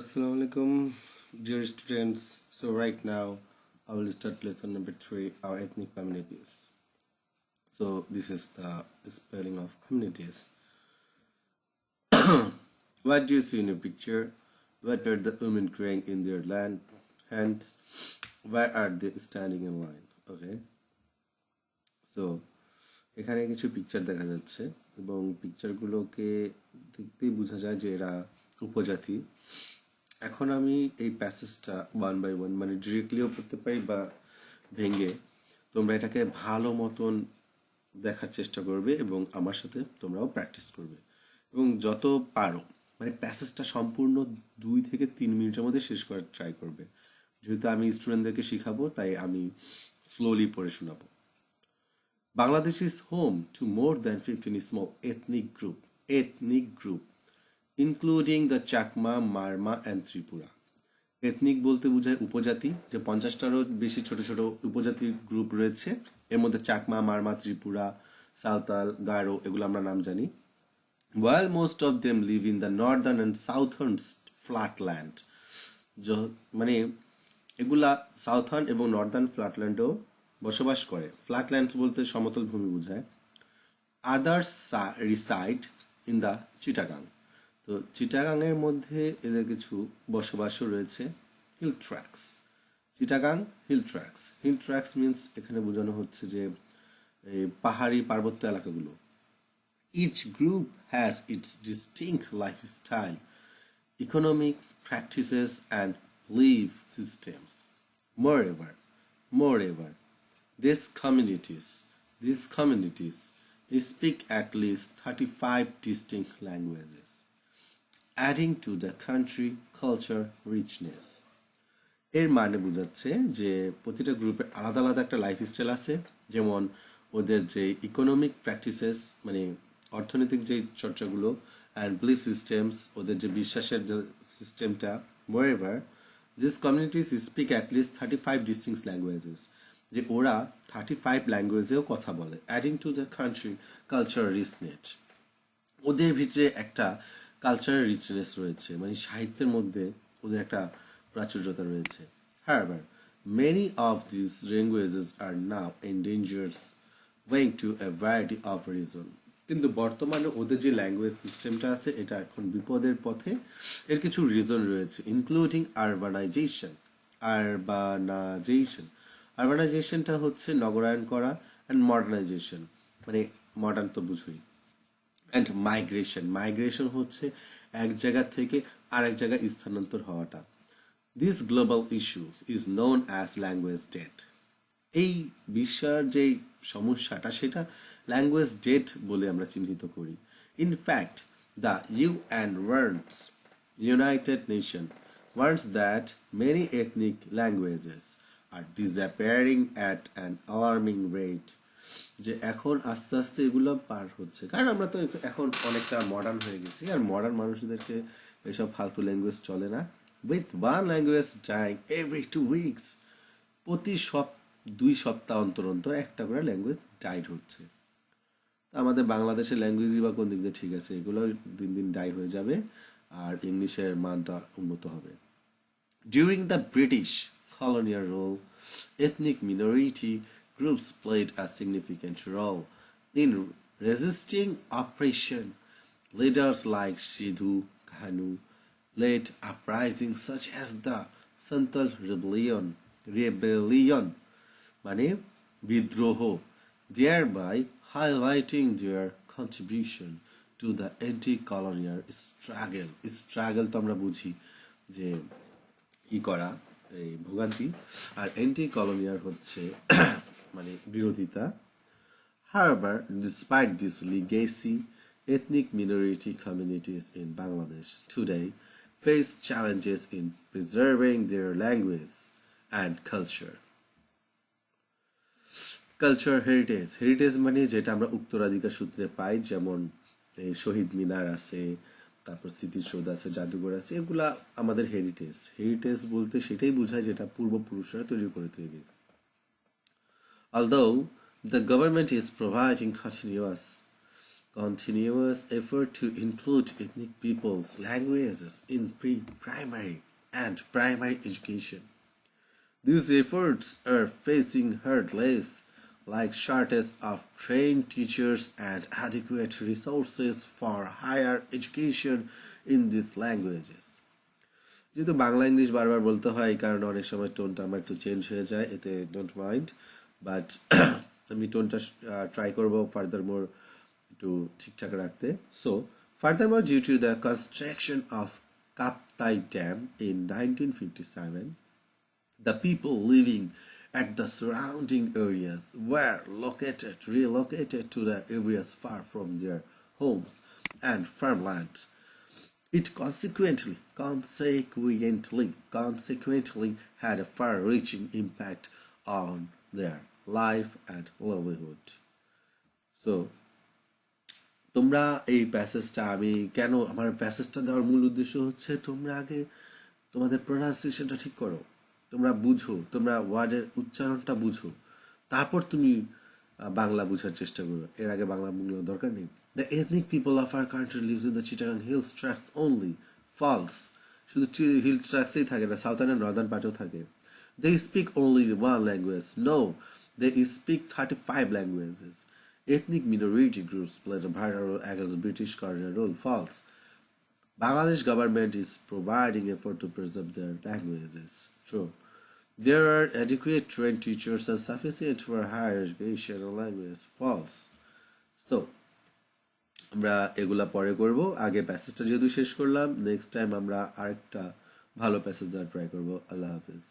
Assalamu alaikum, dear students. So right now, I will start lesson number 3, our ethnic communities. So this is the spelling of communities. What do you see in your picture? What are the women carrying in their hands? Why are they standing in line? Okay. So এখানে কিছু picture দেখা যাচ্ছে এবং পিকচারগুলোকে দেখতেই বোঝা যায় যে এরা উপজাতি। এখন আমি এই প্যাসেজটা 1 by 1 মানে ডিরেক্টলিও পড়তে পারি বা ভেঙে তোমরা এটাকে ভালো মতন দেখার চেষ্টা করবে এবং আমার সাথে তোমরাও প্র্যাকটিস করবে এবং যত পারো মানে প্যাসেজটা সম্পূর্ণ 2 থেকে 3 মিনিটের মধ্যে শেষ করার ট্রাই করবে। যেহেতু আমি স্টুডেন্টদেরকে শিখাবো তাই আমি স্লোলি পড়ে শোনাবো। Bangladesh is home to more than 15 small ethnic group, including the Chakma, Marma and Tripura. Ethnic বলতে বোঝায় উপজাতি, যে 50টারও বেশি ছোট ছোট উপজাতি গ্রুপ রয়েছে। এর মধ্যে চাকমা, মারমা, ত্রিপুরা, সাঁওতাল, গারো এগুলো আমরা নাম জানি। While most of them live in the northern and southern flatland, মানে এগুলা সাউথার্ন এবং নর্দার্ন ফ্ল্যাটল্যান্ডেও বসবাস করে। ফ্ল্যাটল্যান্ড বলতে সমতল ভূমি বোঝায়। Others reside in the Chittagong, তো চিটাগাংয়ের মধ্যে এদের কিছু বসবাসও রয়েছে। Hill tracts, Chittagong hill tracts means এখানে বোঝানো হচ্ছে যে পাহাড়ি পার্বত্য এলাকাগুলো। Each group has its distinct lifestyle, economic practices and belief systems. Moreover, these communities speak at least 35 distinct languages, adding to the country culture richness. এর মানে বোঝাচ্ছে যে প্রতিটা গ্রুপের আলাদা আলাদা একটা লাইফস্টাইল আছে, যেমন ওদের যে ইকোনমিক প্র্যাকটিসেস মানে অর্থনৈতিক যে চর্চাগুলো, অ্যান্ড বিলিফ সিস্টেমস ওদের যে বিশ্বাসের যে সিস্টেমটা। Moreover this communities speak at least 35 distinct languages, যে ওরা 35 ল্যাঙ্গুয়েজেও কথা বলে। Adding to the country culture richness, ওদের ভিতরে একটা কালচারাল রিচনেস রয়েছে, মানে সাহিত্যের মধ্যে ওদের একটা প্রাচুর্যতা রয়েছে। However, many of these languages are now endangered owing to a variety of reasons. কিন্তু বর্তমানে ওদের যে ল্যাঙ্গুয়েজ সিস্টেমটা আছে এটা এখন বিপদের পথে। এর কিছু রিজন রয়েছে, ইনক্লুডিং আরবানাইজেশনটা হচ্ছে নগরায়ন করা, অ্যান্ড মডার্নাইজেশন মানে মডার্ন তো বুঝুই, অ্যান্ড মাইগ্রেশন হচ্ছে এক জায়গা থেকে আরেক জায়গায় স্থানান্তর হওয়াটা। This global issue is known as language death. এই বিশ্বের যে সমস্যাটা সেটা ল্যাঙ্গুয়েজ ডেট বলে আমরা চিহ্নিত করি। In fact the United Nations warns that many ethnic languages are disappearing at an alarming rate, যে এখন আস্তে আস্তে এগুলো পার হচ্ছে, কারণ আমরা তো এখন অনেকটা মডার্ন হয়ে গেছি, আর মডার্ন মানুষদেরকে এসব ফালতু ল্যাঙ্গুয়েজ চলে না। With one language dying every 2 weeks, প্রতি 2 সপ্তাহ অন্তর অন্তর একটা করে ল্যাঙ্গুয়েজ ডাইড হচ্ছে। আমাদের বাংলাদেশের ল্যাঙ্গুয়েজই বা কোন দিক দিয়ে ঠিক আছে, এগুলো দিন দিন ডাই হয়ে যাবে আর ইংলিশের মানটা উন্নত হবে। During the British colonial rule, ethnic minority groups played a significant role in resisting oppression. Leaders like Sidhu Kanu led uprisings such as the Santal rebellion মানে বিদ্রোহ, thereby highlighting their contribution to the anti-colonial struggle তো আমরা বুঝি যে করা এই ভোগান্তি, আর anti colonial হচ্ছে মানে বিরোধিতা। However, despite this legacy, ethnic minority communities in Bangladesh today face challenges in preserving their language and culture. Culture heritage মানে যেটা আমরা উত্তরাধিকার সূত্রে পাই, যেমন এই শহীদ মিনার আছে, তারপর স্মৃতিসৌধ আছে, জাদুঘর আছে, এগুলা আমাদের হেরিটেজ বলতে সেটাই বোঝায় যেটা পূর্বপুরুষরা তৈরি করে গেছে। Although the government is providing continuous continuous effort to include ethnic peoples' languages in pre-primary and primary education. These efforts are facing hurdles like shortage of trained teachers and adequate resources for higher education in these languages. যেহেতু Bangla English বারবার বলতে হয় এই কারণে অনেক সময় টোনটা আমার একটু চেঞ্জ হয়ে যায়, এতে ডোন্ট মাইন্ড, বাট আমি টোনটা ট্রাই করব ফার্দার মোর একটু ঠিকঠাক রাখতে. So furthermore due to the construction of Kaptai dam in 1957, the people living at the surrounding areas were relocated to the areas far from their homes and farmlands. It consequently had a far-reaching impact on their life and livelihood. So, তোমরা এই প্যাসেজটা, আমি কেন আমার প্যাসেজটা দেওয়ার মূল উদ্দেশ্য হচ্ছে তোমরা আগে তোমাদের প্রোনাউন্সিয়েশনটা ঠিক করো, তোমরা বুঝো, তোমরা ওয়ার্ডের উচ্চারণটা বুঝো, তারপর তুমি বাংলা বোঝার চেষ্টা করো. এর আগে বাংলা বুঝার দরকার নেই. The ethnic people of our country lives in the Chittagong Hills tracts only. False. শুধু হিল ট্র্যাক্টসেই থাকে না, সাউথার্ন and নর্দার্ন পার্টেও থাকে. They speak only one language. No, they speak 35 languages. Ethnic minority groups played a vital role against the British colonial rule. False. Bangladesh government is providing effort to preserve their languages. True. There are adequate trained teachers and sufficient for higher education and language. False. So, আমরা এগুলা পরে করব, আগে প্যাসেজটা যেহেতু শেষ করলাম, next time আমরা আরেকটা ভালো প্যাসেজ দেওয়ার ট্রাই করব. আল্লাহ হাফিজ.